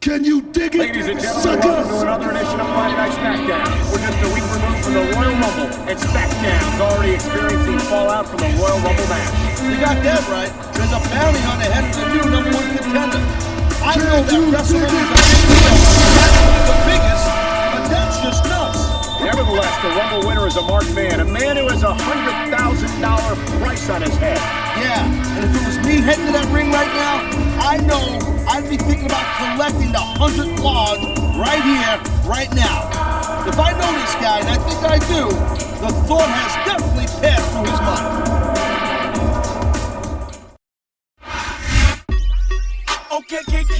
Can you dig it, Ladies and gentlemen, welcome to another edition of Friday Night SmackDown. We're just a week removed from the Royal Rumble, and SmackDown's already experiencing fallout from the Royal Rumble match. You got that right. There's a bounty on the head of the new #1 contender. I know that WrestleMania is the biggest, but that's just nuts. Nevertheless, the Rumble winner is a marked man, a man who has a $100,000 price on his head. Yeah, and if it was me heading to that ring right now, I know I'd be thinking about collecting the 100 claws right here, right now. If I know this guy, and I think I do, the thought has definitely passed through his mind.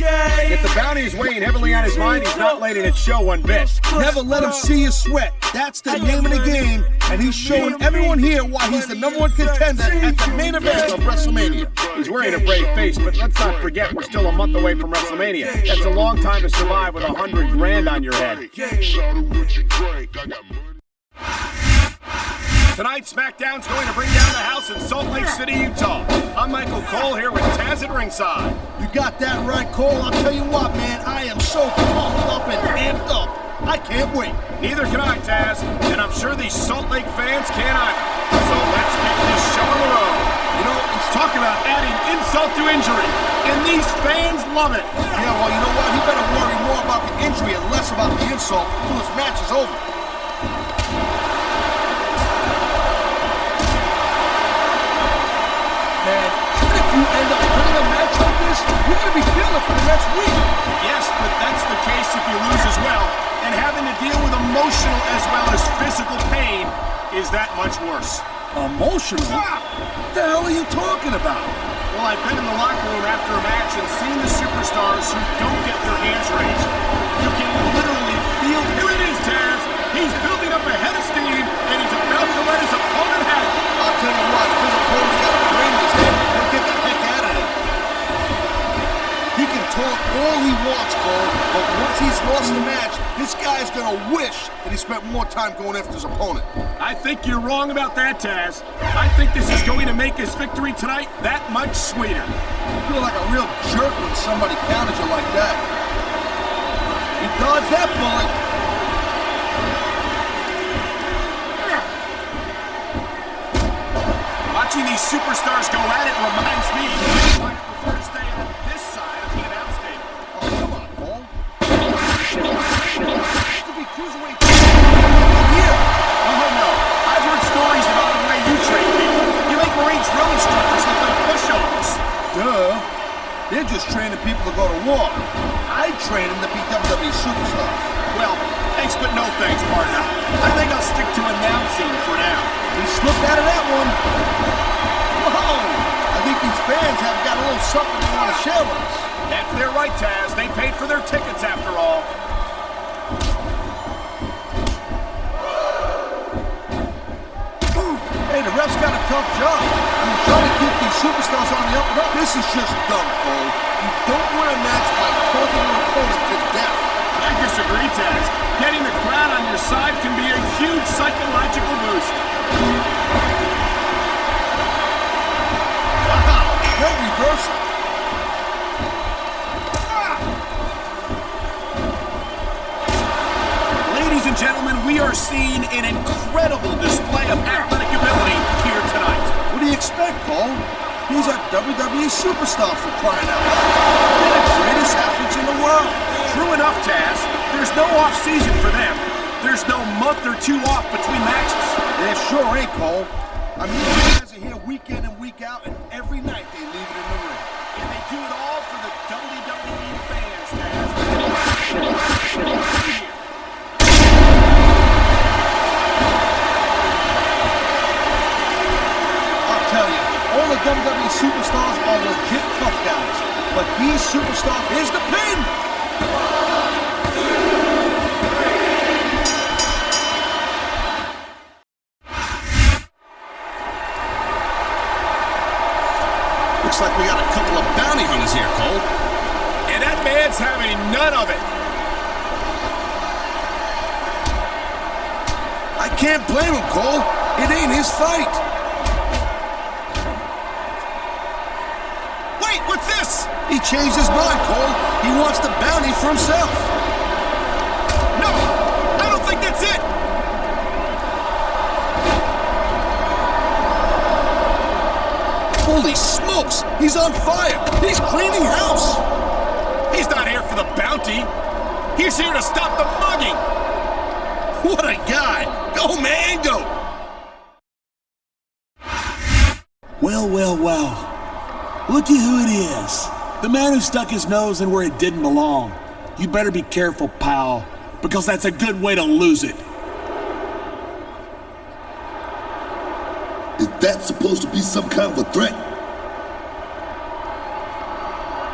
If the bounty is weighing heavily on his mind, he's not letting it show one bit. Never let him see you sweat. That's the name of the game, and he's showing everyone here why he's the #1 contender at the main event of WrestleMania. He's wearing a brave face, but let's not forget we're still a month away from WrestleMania. That's a long time to survive with 100 grand on your head. Tonight, SmackDown's going to bring down the house in Salt Lake City, Utah. I'm Michael Cole here with Taz at ringside. You got that right, Cole. I'll tell you what, man, I am so pumped up and amped up. I can't wait. Neither can I, Taz, and I'm sure these Salt Lake fans can't either. So let's get this show on the road. You know, let's talk about adding insult to injury, and these fans love it. Yeah, well, you know what? He better worry more about the injury and less about the insult until his match is over. Man, even if you end up winning a match like this, you're going to be feeling it for the next week. Yes, but that's the case if you lose as well. And having to deal with emotional as well as physical pain is that much worse. Emotional? What the hell are you talking about? Well, I've been in the locker room after a match and seen the superstars who don't get their hands raised. You can literally feel, here it is, Taz. He's building up a head of steam, and he's about to let his opponent have it. I'll tell you what, if his opponent's got a brain in his head, he'll get the heck out of it. He can talk all he wants, Cole, but once he's lost the match, this guy's gonna wish that he spent more time going after his opponent. I think you're wrong about that, Taz. I think this is going to make his victory tonight that much sweeter. You feel like a real jerk when somebody counters you like that. He dodged that bullet. Watching these superstars go at it reminds me why I prefer to stay on this side of the announce table. Oh, come on, Cole. You could be cruiserweight here. Oh, no. I've heard stories about the way you train people. You make Marine drill instructors look like pushovers. Duh. They're just training people to go to war. I train them to be WWE superstars. Well, thanks but no thanks, partner. I think I'll stick to announcing for now. He slipped out of that one. Whoa! I think these fans have got a little something they want to share with us. That's their right, Taz. They paid for their tickets after all. Hey, the ref's got a tough job. I mean, trying to keep these superstars on the up and up, this is just dumb, Cole. You don't win a match by talking your opponent to death. I disagree, Taz. Getting the crowd on your side can be a huge psychological boost. Wow, great reversal. Ladies and gentlemen, we are seeing an incredible display of athletic ability here tonight. What do you expect, Cole? He's a WWE superstar for crying out loud. They're the greatest athletes in the world. True enough, Taz. There's no off-season for them. There's no month or two off between matches. There sure ain't, Cole. I mean, these guys are here week in and week out, and every night they leave it in the ring. And they do it all for the WWE fans, Taz. I'll tell you, all the WWE superstars are legit tough guys. But these superstars, here's the pin! Looks like we got a couple of bounty hunters here, Cole. And that man's having none of it. I can't blame him, Cole. It ain't his fight. Wait, what's this? He changed his mind, Cole. He wants the bounty for himself. No, I don't think that's it. Holy smokes! He's on fire! He's cleaning house! He's not here for the bounty. He's here to stop the mugging. What a guy! Go, man, go! Well, well, well. Looky who it is. The man who stuck his nose in where it didn't belong. You better be careful, pal, because that's a good way to lose it. Is that supposed to be some kind of a threat?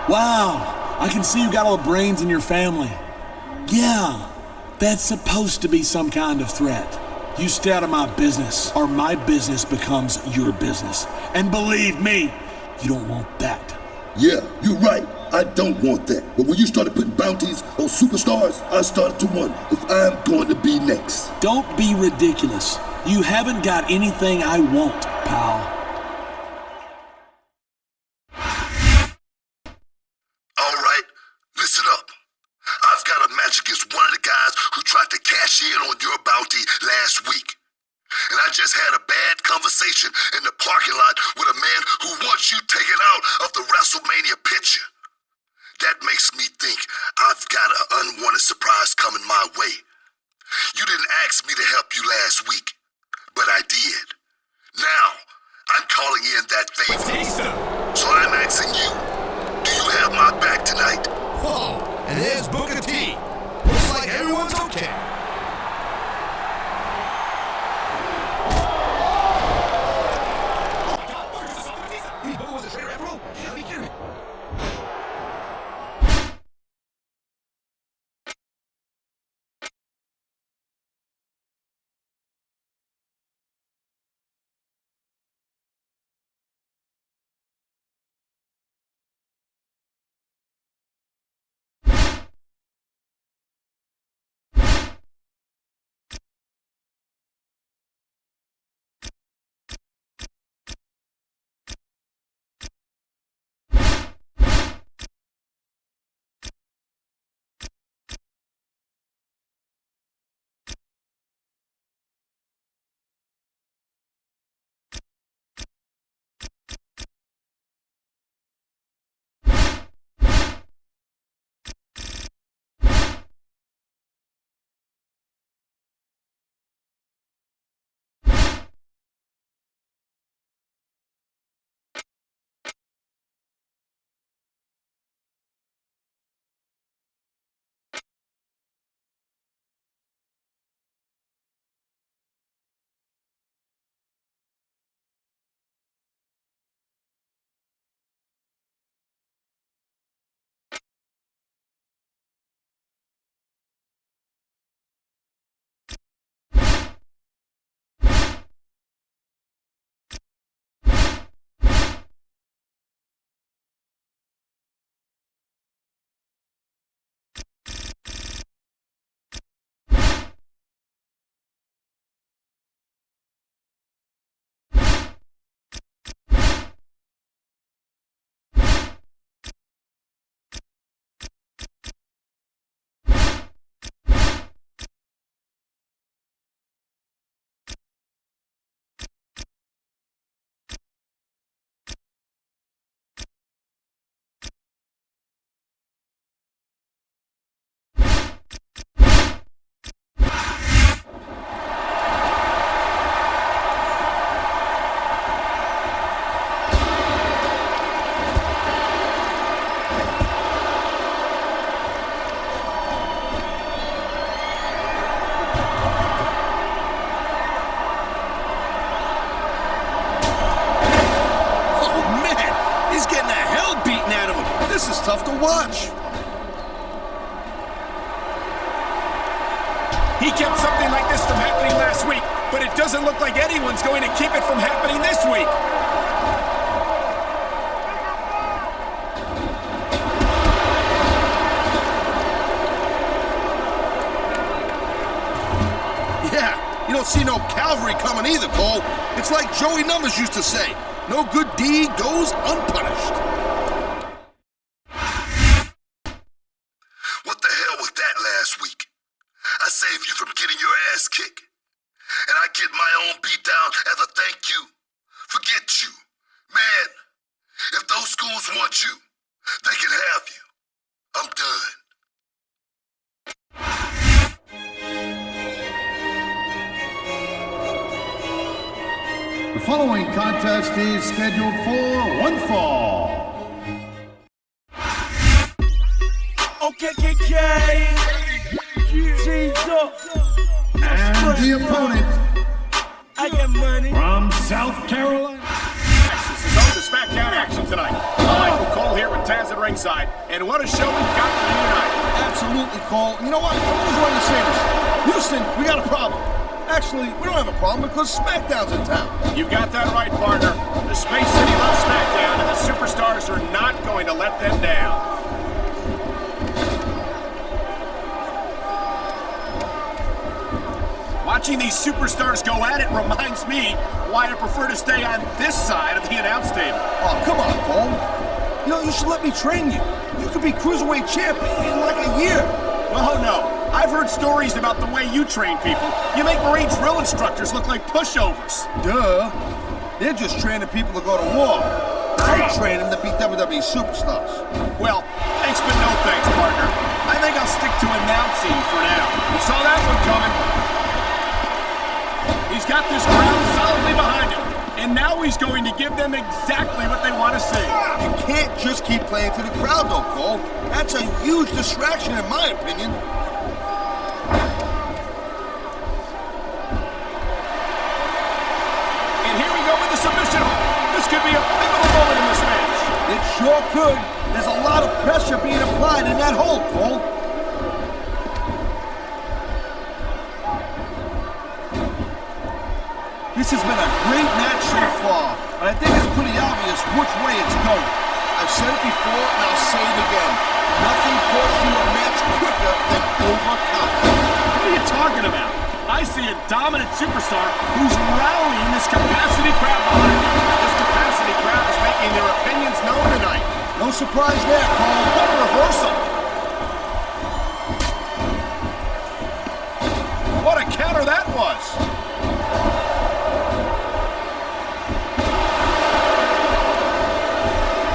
Wow, I can see you got all the brains in your family. Yeah, that's supposed to be some kind of threat. You stay out of my business, or my business becomes your business. And believe me, you don't want that. Yeah, you're right. I don't want that. But when you started putting bounties on superstars, I started to wonder if I'm going to be next. Don't be ridiculous. You haven't got anything I want, pal. All right, listen up. I've got a match against one of the guys who tried to cash in on your bounty last week. And I just had a bad conversation in the parking lot with a man who wants you taken out of the WrestleMania picture. That makes me think I've got an unwanted surprise coming my way. You didn't ask me to help you last week, but I did. Now, I'm calling in that favor. So I'm asking you, do you have my back tonight? Whoa, and there's Booker T. Looks like everyone's okay. This is tough to watch. He kept something like this from happening last week, but it doesn't look like anyone's going to keep it from happening this week. Yeah, you don't see no cavalry coming either, Cole. It's like Joey Numbers used to say, no good deed goes unpunished. dudes want you, they can have you. I'm done. The following contest is scheduled for one fall. Okay, And the opponent I got money. from South Carolina. This is all the SmackDown action tonight. Michael Cole here with Taz at ringside. And what a show we've got for you tonight. Absolutely, Cole. And you know what? I always wanted to say this. Houston, we got a problem. Actually, we don't have a problem because SmackDown's in town. You got that right, partner. The Space City loves SmackDown, and the superstars are not going to let them down. Watching these superstars go at it reminds me why I prefer to stay on this side of the announce table. Oh, come on, Cole. You know, you should let me train you. You could be Cruiserweight champ in like a year. Oh, no. I've heard stories about the way you train people. You make Marine drill instructors look like pushovers. Duh. They're just training people to go to war. I train them to be WWE superstars. Well, thanks but no thanks, partner. I think I'll stick to announcing for now. You saw that one coming. He's got this crowd solidly behind him. And now he's going to give them exactly what they want to see. You can't just keep playing to the crowd, though, Cole. That's a huge distraction, in my opinion. And here we go with the submission hold. This could be a pivotal moment in this match. It sure could. There's a lot of pressure being applied in that hold, Cole. This has been a great match so far, and I think it's pretty obvious which way it's going. I've said it before, and I'll say it again. Nothing costs you a match quicker than overconfidence. What are you talking about? I see a dominant superstar who's rallying this capacity crowd behind him. This capacity crowd is making their opinions known tonight. No surprise there, Cole. What a reversal. What a counter that was.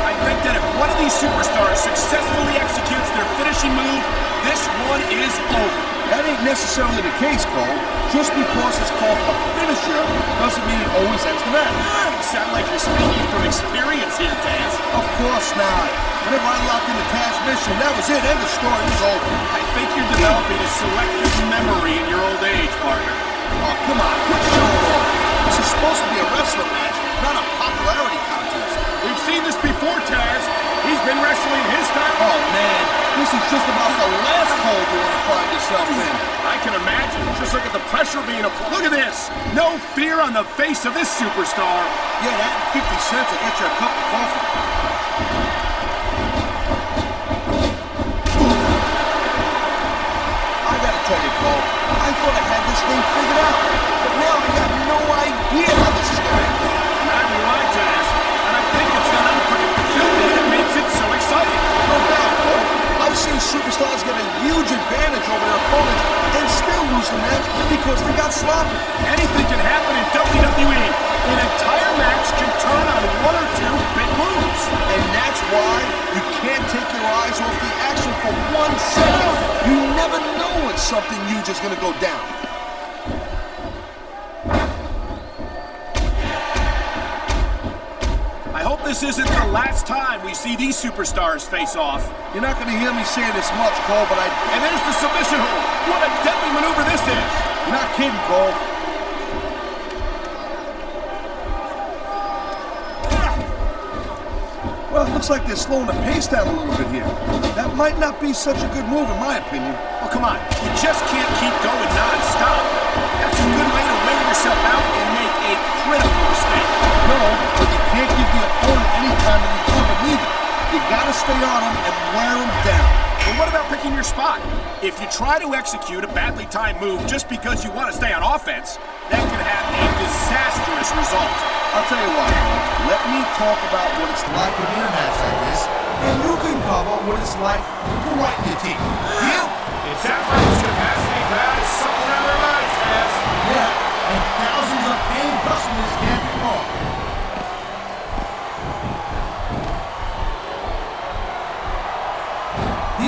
I think that if one of these superstars successfully executes their finishing move, this one is over. That ain't necessarily the case, Cole. Just because it's called a finisher doesn't mean it always ends the match. You sound like you're speaking from experience here, Taz. Of course not. Whenever I locked in the Taz mission, that was it. End of story. It was over. I think you're developing a selective memory in your old age, partner. Oh, come on. Quit showing off. This is supposed to be a wrestling match, not a popularity contest. We've seen this before, Taz. He's been wrestling his time. Oh, man. This is just about the last hole you want to find yourself in. I can imagine. Just look at the pressure being applied. Look at this. No fear on the face of this superstar. Yeah, that 50 cents will get you a cup of coffee. I gotta tell you, Cole, I thought I had this thing figured out. But now I got no idea how this is going to end. Not you right, Taz. And I think it's that unpredictability that makes it so exciting. No doubt, Cole. I've seen superstars get a huge advantage over their opponents and still lose the match because they got sloppy. Anything can happen in WWE. An entire match can turn on one or two big moves. And that's why you can't take your eyes off the action for 1 second. You never know when something huge is going to go down. I hope this isn't the last time we see these superstars face off. You're not going to hear me say this much, Cole, but And there's the submission hold. What a deadly maneuver this is. you're not kidding, Cole. Well, it looks like they're slowing the pace down a little bit here. That might not be such a good move, in my opinion. Oh, come on. You just can't keep going non-stop. That's a good way to wear yourself out and make a critical mistake. No, but you can't give the opponent any time to recover neither. You gotta stay on them and wear them down. But what about picking your spot? If you try to execute a badly timed move just because you want to stay on offense, that could have a disastrous result. I'll tell you what, let me talk about what it's like to be in a match like this, and you can cover what it's like to whiten your teeth. Yeah? It sounds like this capacity crowd is something on their minds, Taz. Yeah, and thousands of paying customers can't be wrong.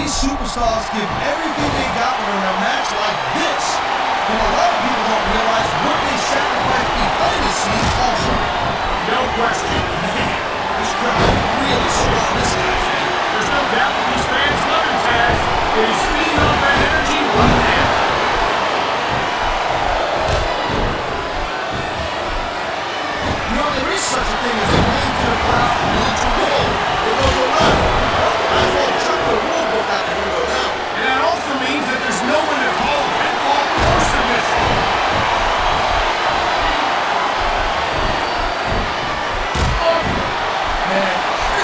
these superstars give everything they got when they're in a match like this. And a lot of people don't realize what they sacrifice behind the scenes also. No question. Man, this crowd really swung this guy's head. There's no doubt that these fans love him, Taz. And he's feeding off that energy right now. You know, there is such a thing as a name to the crowd and to roll. It goes around. Might as well chuck the rule book out the window now. And that also means that there's no one to call a pinfall or submission. Man,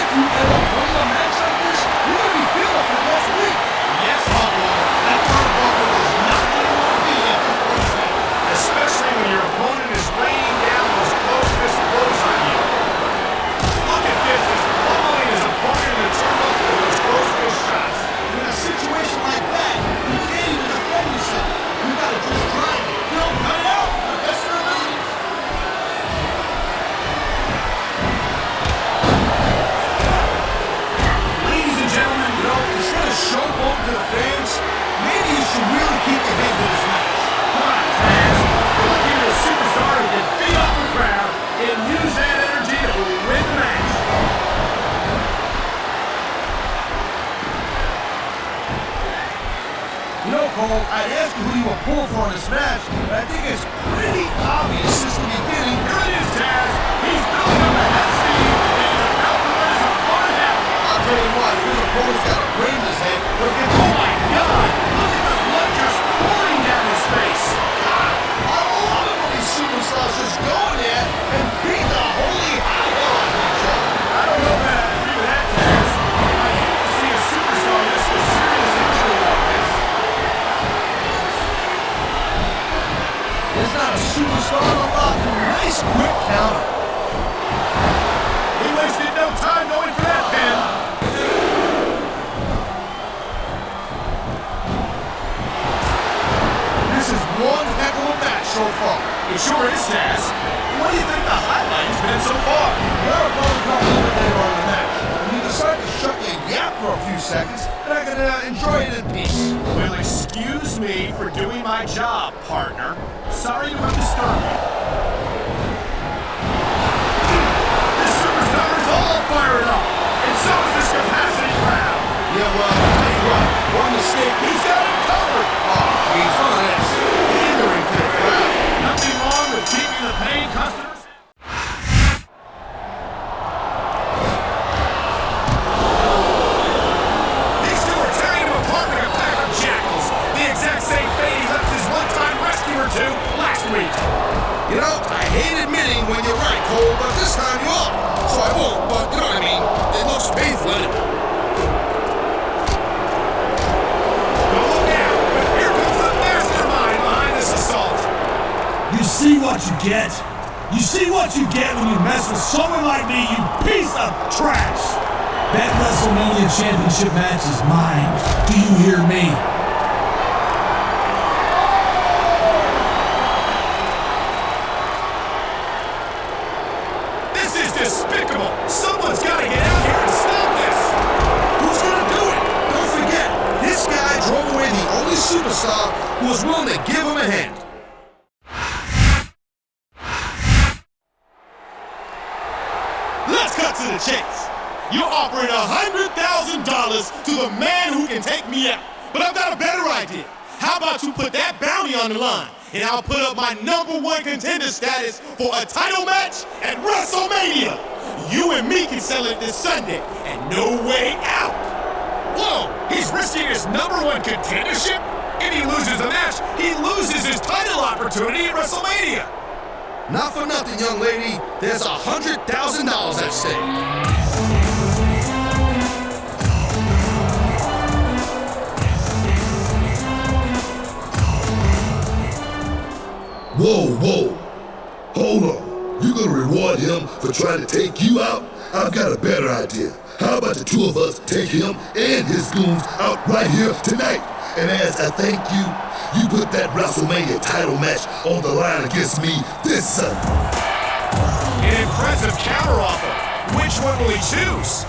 if you end up winning a match like this, you're going to be feeling for the next week. Yes, That turnbuckle is not where you want to be at this point. especially when your opponent is raining down those close-fist blows on you. Look at this, he's pummeling his opponent in the turnbuckle with those close-fist shots. In a situation like that, you can't even defend yourself. You got to just try it. You know, cut it out. The best of your abilities. Ladies and gentlemen, You know, instead of showboating to the fans, maybe you should really keep your head to this match. come on, Taz. We're looking at a superstar who can feed off the crowd and use that energy to win the match. You know, Cole, I'd ask you who you were pulling for in this match, but I think it's pretty obvious since the beginning. Here it is, Taz. He's building up a head of steam, and he's about to let his opponent out. I'll tell you what, his opponent's got a brain in his head. Oh my God! Look at the blood just pouring down his face. I love it when these superstars just go in there and beat the holy hell out of each other. I don't know that I agree with that, Taz. I hate to see a superstar risk a serious injury like this. There's not a superstar on the rock. Nice quick counter. He wasted no time going for that pin. This is one heck of a match so far. It sure is, Taz. What do you think the highlight has been so far? We're going to come a little bit later on in the match. You decide to shut your yap for a few seconds, and I can enjoy it in peace. Well, excuse me for doing my job, partner. Sorry to have disturbed you. This superstar is all fired up, and so is this capacity crowd. Yeah, well, I'll tell you what, one mistake. He's got it covered. Oh, geez, look at this. Pandering to the crowd. Nothing wrong with keeping the paying customers. These two are tearing him apart like a pack of jackals. The exact same fate he left his one-time rescuer to last week. You know, I hate admitting when you're right, Cole, but this time you are. So I won't, but you know what I mean? It looks painful anyway. Well, look out! Here comes the mastermind behind this assault. You see what you get? You see what you get when you mess with someone like me, you piece of trash! That WrestleMania Championship match is mine. Do you hear me? This is despicable. Someone's got to get out here and stop this. Who's gonna do it? Don't forget, this guy drove away the only superstar who was willing to give him a hand. Let's cut to the chase. You're offering $100,000 to the man who can take me out. But I've got a better idea. How about you put that bounty on the line, and I'll put up my #1 contender status for a title match at WrestleMania. You and me can sell it this Sunday, and no way out. Whoa, he's risking his #1 contendership? If he loses the match, he loses his title opportunity at WrestleMania. Not for nothing, young lady. There's $100,000 at stake. Whoa, whoa. Hold on. You gonna reward him for trying to take you out? I've got a better idea. How about the two of us take him and his goons out right here tonight? And as a thank you, you put that WrestleMania title match on the line against me this Sunday. An impressive counteroffer. Which one will he choose?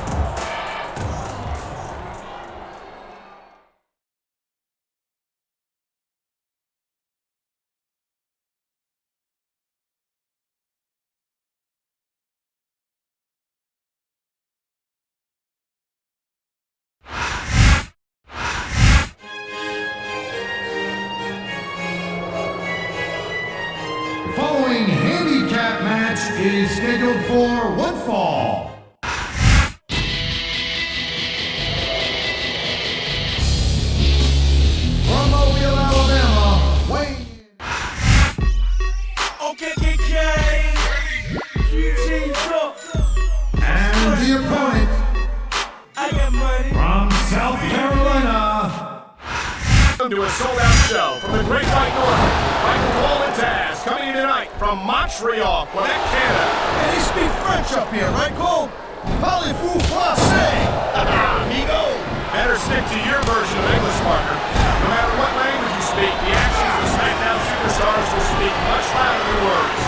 is scheduled for one fall. From Mobile, Alabama, Wayne. Okay, KK. And the opponent I got money. from South Carolina. To a sold-out show from the Great White North. Michael Cole and Taz coming in tonight from Montreal, Quebec, Canada. And they speak French up here, right, Cole? Parlez-vous français? Amigo. Better stick to your version of English, Parker. No matter what language you speak, the actions of the SmackDown superstars will speak much louder than words.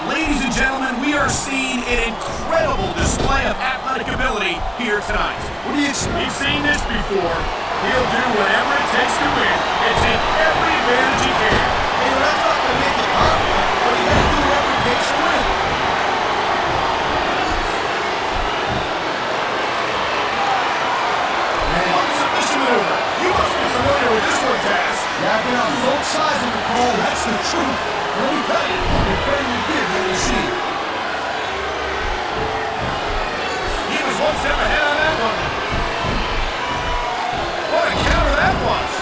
Ladies and gentlemen, we are seeing an incredible display of athletic ability here tonight. What do you expect? We've seen this before. He'll do whatever it takes to win and take every advantage he can. Hey, that's not going to make it hard, but you got to do whatever it takes to win. Submission maneuver. You must be familiar with this one, Taz. Yeah, I've been on both sides of the call. That's the truth. Let me tell you, the better you did than you see. He was one step ahead on that one. What a counter that was.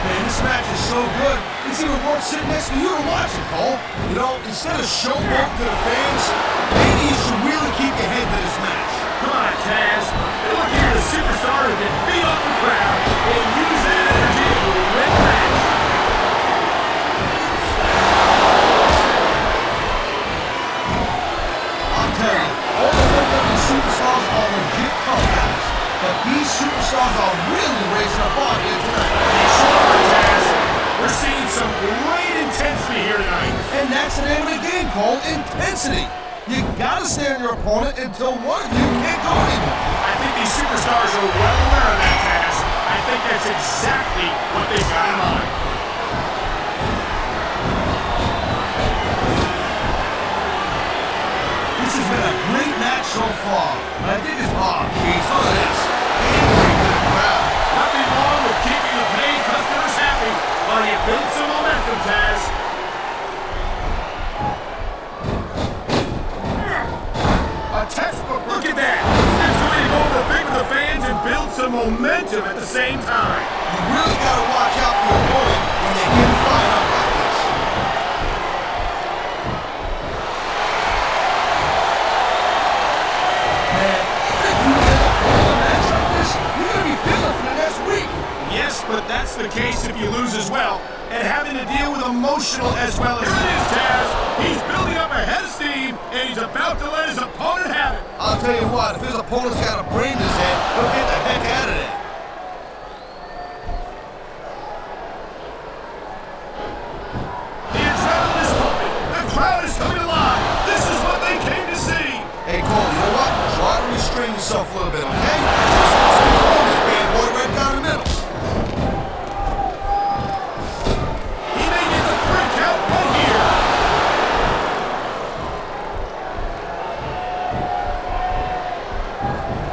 Man, this match is so good. It's even worth sitting next to you to watch it, Cole. You know, instead of showboating to the fans, maybe you should really keep your head to this match. Come on, Taz. You're looking at a superstar who can beat off the crowd and use that energy to win the match. I'll tell you, all the WWE superstars are legit tough guys. But these superstars are really raising a bar here tonight. They sure are, Taz. We're seeing some great intensity here tonight. And that's the name of the game, Cole. Intensity. You gotta stay on your opponent until one of you can't go anymore. I think these superstars are well aware of that, Taz. I think that's exactly what they've got in mind. This has been a great match so far. And I think it's geez, look at this. Angry to the crowd. Nothing wrong with keeping the paid customers happy while you build some momentum, Taz. A textbook, look at that. It's going to go over big with the fans and build some momentum at the same time. You really gotta watch out for your opponent when they get fired up like this. Man, if you get a match like this, you're gonna be feeling for the next week. Yes, but that's the case if you lose as well. And having to deal with emotional as well as it is, Taz. He's building up a head of steam, and he's about to let his opponent have it. I'll tell you what, if his opponent's got a brain in his head, he'll get the heck out of there. The adrenaline is pumping. The crowd is coming alive. This is what they came to see. Hey, Cole, you know what? Try to restrain yourself a little bit, okay? Just throw this bad boy right down the middle. He may get the 3 count right here.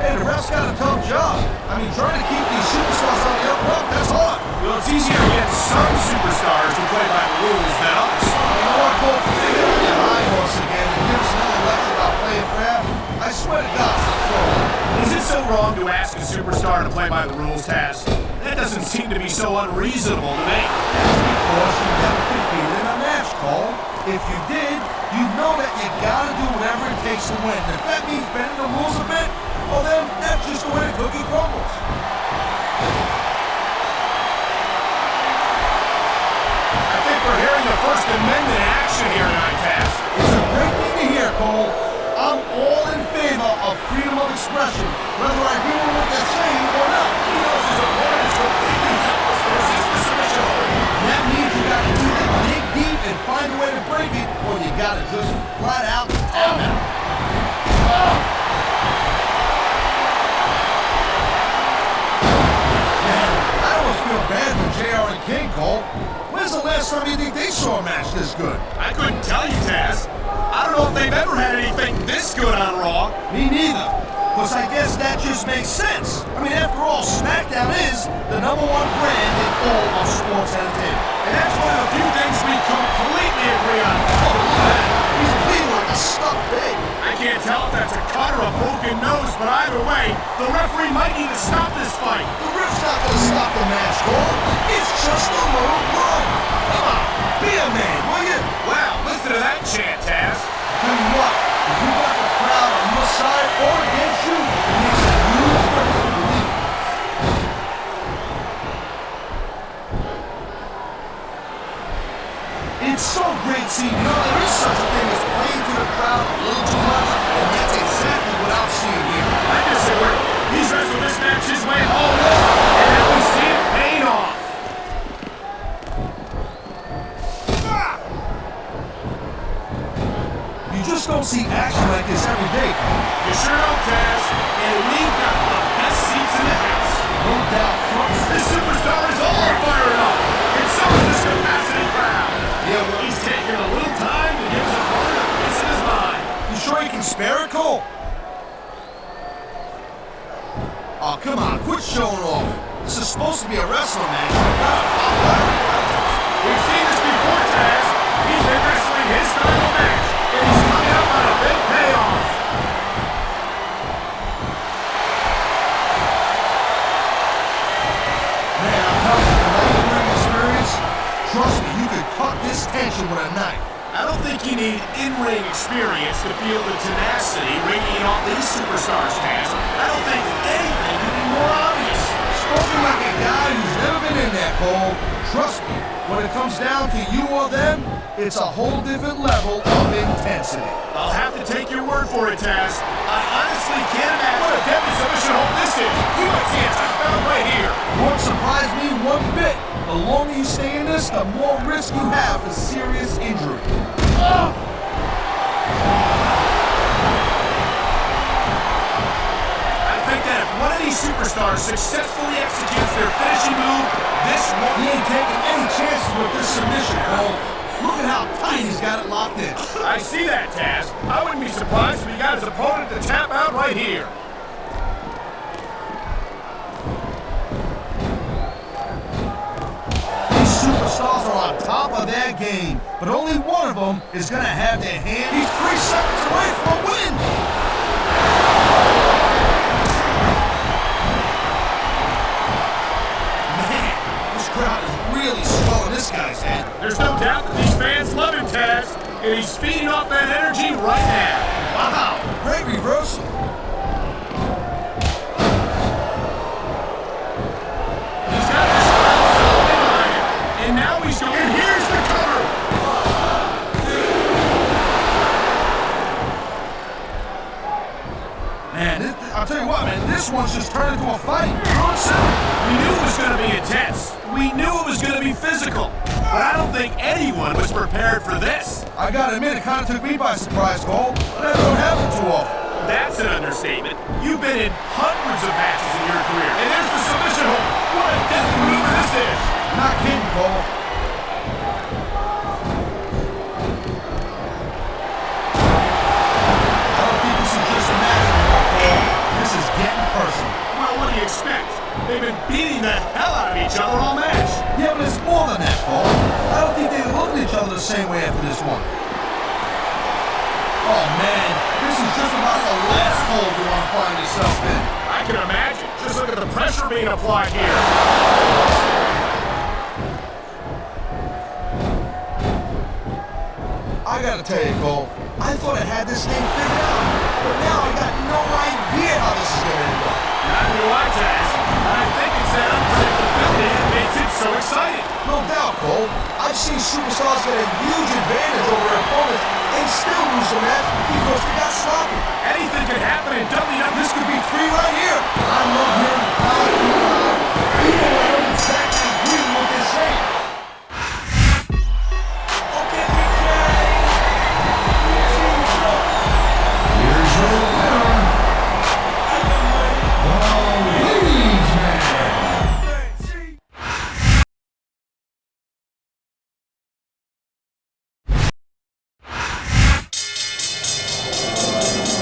Hey, the ref's got a tough job. I mean, trying to keep these superstars on the up and up, that's hard. Well, it's easier to get some superstars to play by the rules than others. You know what, Cole? If they get on your high horse again and give us another lecture about playing fair, I swear to God, I'll throw it. Is it so wrong to ask a superstar to play by the rules, Taz? That doesn't seem to be so unreasonable to me. That's because you never competed in a match, Cole. If you did, you'd know that you gotta do whatever it takes to win. If that means bending the rules a bit, well then, that's just the way the cookie crumbles. I think we're hearing the First Amendment action here tonight, Taz. It's a great thing to hear, Cole. I'm all in favor of freedom of expression, whether I agree with what they're saying or not. He knows his opponent is completely helpless to resist the submission hold. That means you gotta either dig deep and find a way to break it, or you gotta just flat out tap it. Man, I almost feel bad for JR and King, Cole. When's the last time you think they saw a match this good? I couldn't tell you, Taz. I don't know if they've ever had anything this good on Raw. Me neither. Because I guess that just makes sense. I mean, after all, SmackDown is the #1 brand in all of sports entertainment. And that's one of the few things we completely agree on. Oh, man, he's bleeding like a stuck pig. I can't tell if that's a cut or a broken nose, but either way, the referee might need to stop this fight. The ref's not going to stop the match, Cole. It's just a little blood. Come on, be a man, will you? Wow, listen to that chant, Taz. Tell you what, if you got the crowd on your side or against you, it makes a huge difference, believe me. It's so great seeing, there is such a thing as playing to the crowd a little too much, and that's exactly what I'm seeing here. I disagree. He's wrestled this match his way all along, and now we see it paying off. You just don't see action like this every day, Cole. You sure don't, Taz. And we've got the best seats in the house. No doubt, folks. This superstar is all fired up, and so is this capacity crowd. Yeah, well, He's taking a little time to give his opponent a piece of his mind. you sure you can spare it, Cole? Oh, come on, quit showing off. This is supposed to be a wrestling match, not a popularity contest. We've seen this before, Taz. He's been wrestling his style of match, and he's coming up on a big payoff. Man, I'm telling you, from my in-ring experience, trust me, you could cut this tension with a knife. I don't think you need in-ring experience to feel the tenacity radiating off these superstars, Taz. I don't think anything could be more obvious. Spoken like a guy who's never been in there, Cole. Trust me, when it comes down to you or them, it's a whole different level of intensity. I'll have to take your word for it, Taz. I honestly can't imagine what a deadly submission hold this is. We might see a touchdown right here. Won't surprise me one bit. The longer you stay in this, the more risk you have for serious injury. I think that if one of these superstars successfully executes their finishing move, this won't... He ain't taking any chances with this submission, Cole. Look at how tight he's got it locked in. I see that, Taz. I wouldn't be surprised if he got his opponent to tap out right here. These superstars are on top of their game, but only one of them is going to have their hand. He's 3 seconds away from a win. Man, this crowd is really swelling this guy's head. There's no doubt that these fans love him, Taz, and he's feeding off that energy right now. Wow, great reversal. He's got this crowd solid behind him, and now he's going, and here's the cover. Man, I'll tell you what, man, this one's just turned into a fight. We knew it was going to be intense. We knew it was going to be physical. But I don't think anyone was prepared for this. I gotta admit, it kind of took me by surprise, Cole. That don't happen too often. That's an understatement. You've been in hundreds of matches in your career, and there's the submission hold. What a death maneuver this is. Not kidding, Cole. I don't think this is just a match anymore, Cole. This is getting personal. Well, what do you expect? They've been beating the hell out of each other all match. Yeah, but it's more than that, Cole. I don't think they look at each other the same way after this one. Oh, man. This is just about the last hole you want to find yourself in. I can imagine. Just look at the pressure being applied here. I gotta tell you, Cole, I thought I had this thing figured out, but now I got no idea how this is gonna end up. Not do I, Taz. I think it's that unpredictability that makes it so exciting. No doubt, Cole. I've seen superstars get a huge advantage over their opponents and still lose the match because they got sloppy. Anything could happen in WWE. This could be 3 right here. I love hearing the crowd too loud. Even when I don't exactly agree with what they're saying. Okay, big guy. Here's your winner. Ladies, man.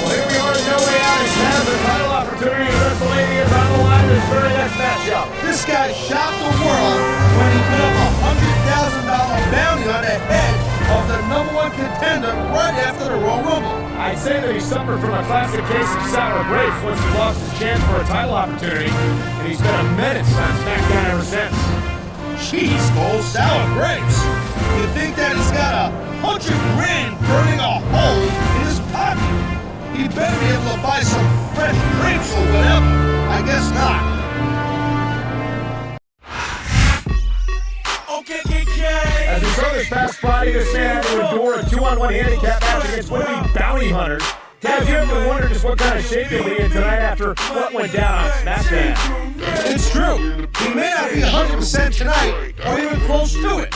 Well, here we are, no way out. It's now the title he put up a $100,000 bounty on the head of the #1 contender right after the Royal Rumble. I'd say that he suffered from a classic case of sour grapes once he lost his chance for a title opportunity, and he's been a menace on SmackDown ever since. Jeez, Cole, sour grapes. You think that he's got $100 grand burning a hole in his pocket? He better be able to buy some fresh grapes or whatever. I guess not. As we saw this past Friday, this man had to endure a 2-on-1 handicap match against would-be bounty hunters. Have you ever wondered just what kind of shape he'll be in tonight after what went down on SmackDown? It's true. He may not be 100% tonight, or even close to it.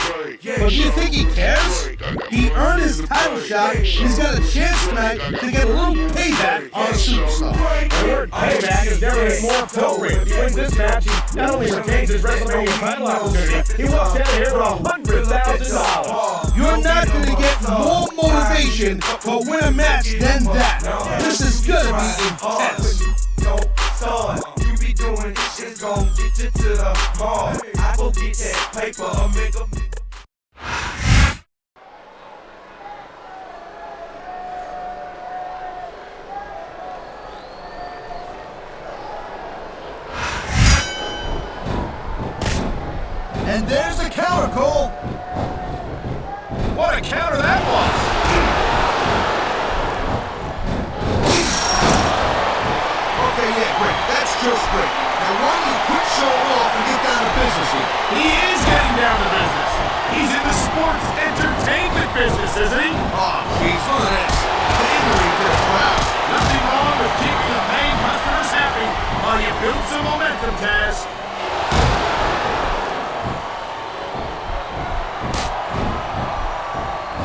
But do you think he cares? He earned his title shot. He's got a chance tonight to get a little payback on a superstar. The word payback is never been more appropriate. If he wins this match, he not only retains his WrestleMania title opportunity, he walks out of here with $100,000. You're not going to get more motivation to win a match than that. This is going to be intense. Yo, son, you be doing this shit, gon' get you to the mall. I go get that paper, I'll make a... And there's the counter, Cole. What a counter that was! Okay, yeah, great. That's just great. Now why don't you quit showing off and get down to business here? He is getting down to business. He's in the sports entertainment business, isn't he? Oh, jeez, look at this. Pandering to the crowd. Nothing wrong with keeping the paying customers happy while you build some momentum, Taz.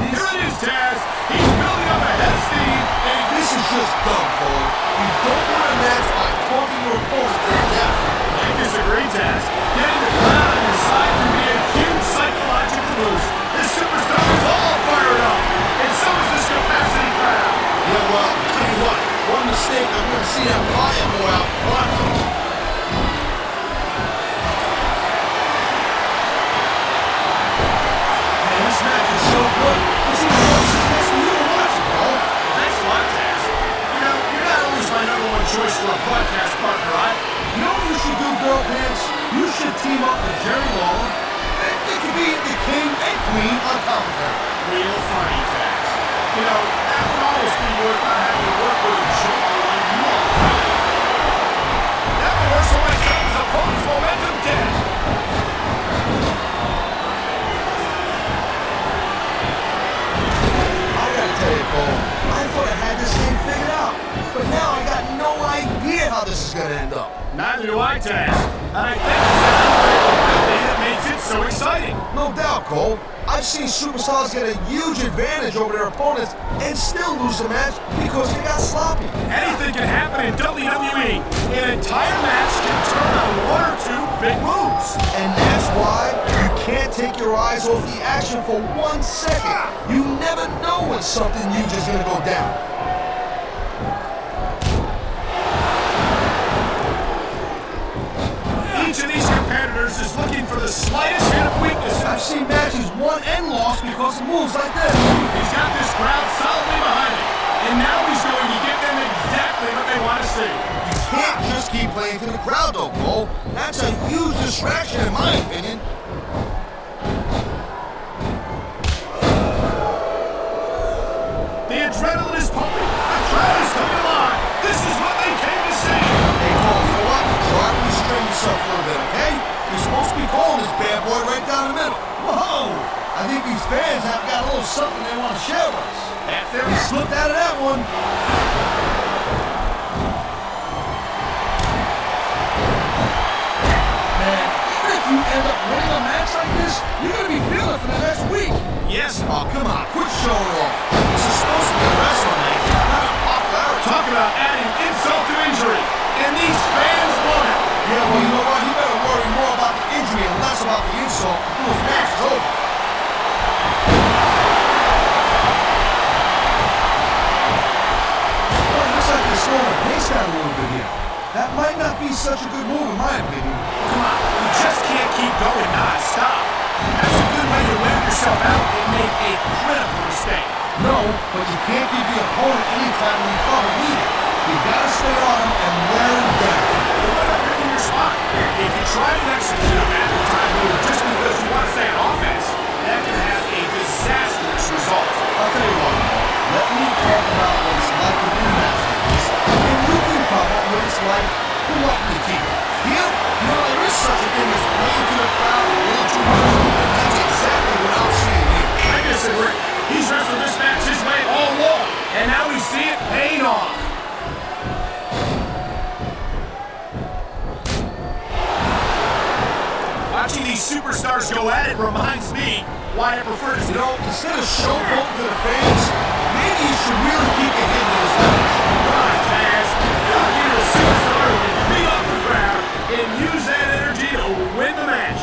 Here it is, Taz. He's building up a head of steam, and This is just dumb, Cole. You don't win a match by talking your opponent to death. I disagree, Taz. Getting the crowd on your side can be a huge psychological boost. This superstar is all fired up, and so is this capacity crowd. Yeah, well, I'll tell you what. One mistake, I'm going to see that fire go out. Watch it. Man, this match is so good. It's even more suspense for you to watch it, Cole. Thanks a lot, Taz. You know, you're not always my #1 choice for a podcast partner, right? You know what you should do, girl pants? You should team up with Jerry Lawler. It could be the king and queen on commentary. Real funny, Taz. You know, that would always be worth not having to work with a jerk like you all the time. That would work so myself as opponent's momentum dead. I gotta tell you, Cole, I thought I had this thing figured out. But now I got no idea how this is gonna end up. Neither do I, Taz. And I think it's the unpredictability that makes it so exciting. No doubt, Cole. I've seen superstars get a huge advantage over their opponents and still lose the match because they got sloppy. Anything can happen in WWE. An entire match can turn on 1 or 2 big moves. And that's why you can't take your eyes off the action for 1 second. You never know when something huge is gonna go down. Each of these competitors is looking for the slightest hint of weakness. I've seen matches won and lost because of moves like this. He's got this crowd solidly behind him, and now he's going to give them exactly what they want to see. You can't just keep playing to the crowd, though, Cole. That's a huge distraction, in my opinion. The adrenaline is pumping. The crowd is coming alive. This is what they came to see. Hey, Cole, you know what? Try to restrain yourself a little bit, okay? You're supposed to be calling this bad boy right down the middle. Whoa! I think these fans have got a little something they want to share with us. After He slipped out of that one. Man, even if you end up winning a match like this, you're going to be feeling for the next week. yes, Oh, come on, quit showing off. This is supposed to be a wrestling match, not a popularity. talk about adding insult to injury, and these fans want it. Yeah, well, you know what? He better worry more about the injury and less about the insult until his match is over. Well, it looks like they're slowing the pace down a little bit here. That might not be such a good move, in my opinion. Come on, we just can't keep going non-stop. a critical mistake. No, but you can't give the opponent any time to recover either. You gotta stay on him and wear him down. What about picking your spot? If you try to execute a back-time move just because you want to stay on offense, that can have a disastrous result. I'll tell you what, let me talk about what it's like to be masters, and you can cover what it's like to walk the team. Here, you know, there is such a thing as playing to the crowd a little too much, and that's exactly what I'm seeing here. I disagree. He's wrestled this match his way all along, and now we see it paying off. Watching these superstars go at it reminds me why I prefer to... You know, instead of showboating to the fans, maybe you should really keep your head to this match. Come on, Taz. You're a superstar who can beat off the crowd and use that energy to win the match.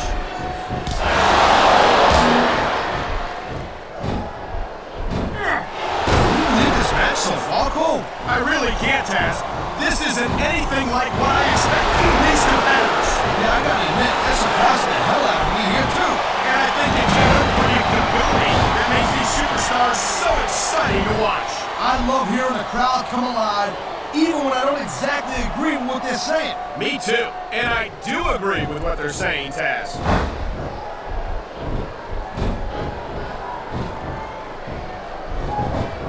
You believe this match so far, Cole? I really can't, Taz. This isn't anything like what I expected from these competitors. Yeah, I gotta admit, that surprised the hell out of me here, too. And I think it's the unpredictability that makes these superstars so exciting to watch. I love hearing the crowd come alive, even when I don't exactly agree with what they're saying. Me too. And I do agree with what they're saying, Taz.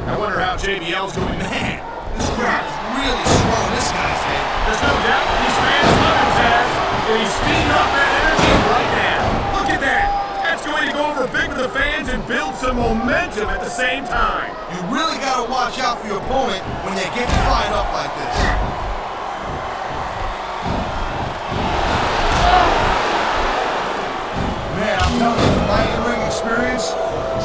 I wonder how JBL's doing. Man, This crowd is really swelling this guy's head. there's no doubt these fans love him, Taz. And he's feeding off that energy right now. Look at that. That's going to go over big with the fans and build some momentum at the same time. You really gotta watch out for your opponent when they get fired up like this. Man, I'm telling you, from my in-ring experience,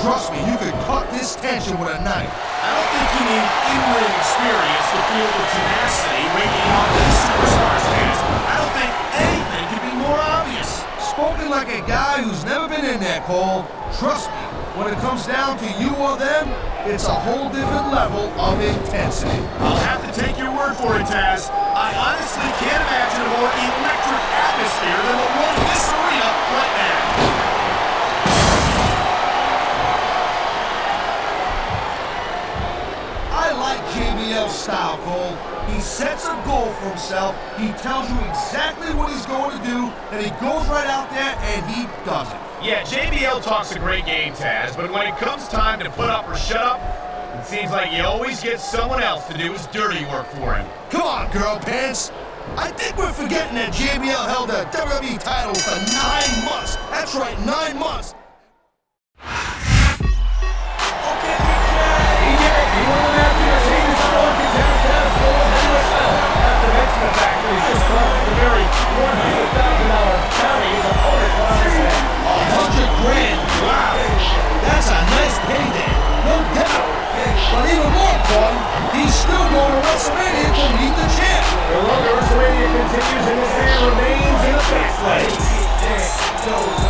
trust me, you could cut this tension with a knife. I don't think you need in-ring experience to feel the tenacity waking off these superstars, Taz. I don't think anything could be more obvious. Spoken like a guy who's never been in there, Cole. Trust me, when it comes down to you or them, it's a whole different level of intensity. I'll have to take your word for it, Taz. I honestly can't imagine a more electric atmosphere than the one in this arena right now. I like JBL's style, Cole. He sets a goal for himself, he tells you exactly what he's going to do, and he goes right out there and he does it. Yeah, JBL talks a great game, Taz, but when it comes time to put up or shut up, it seems like he always gets someone else to do his dirty work for him. Come on, girl pants. I think we're forgetting that JBL held the WWE title for 9 months. That's right, 9 months. That's a nice payday, no doubt. But even more important, he's still going to WrestleMania to meet the champ. The longer WrestleMania continues and this man remains in the fast lane.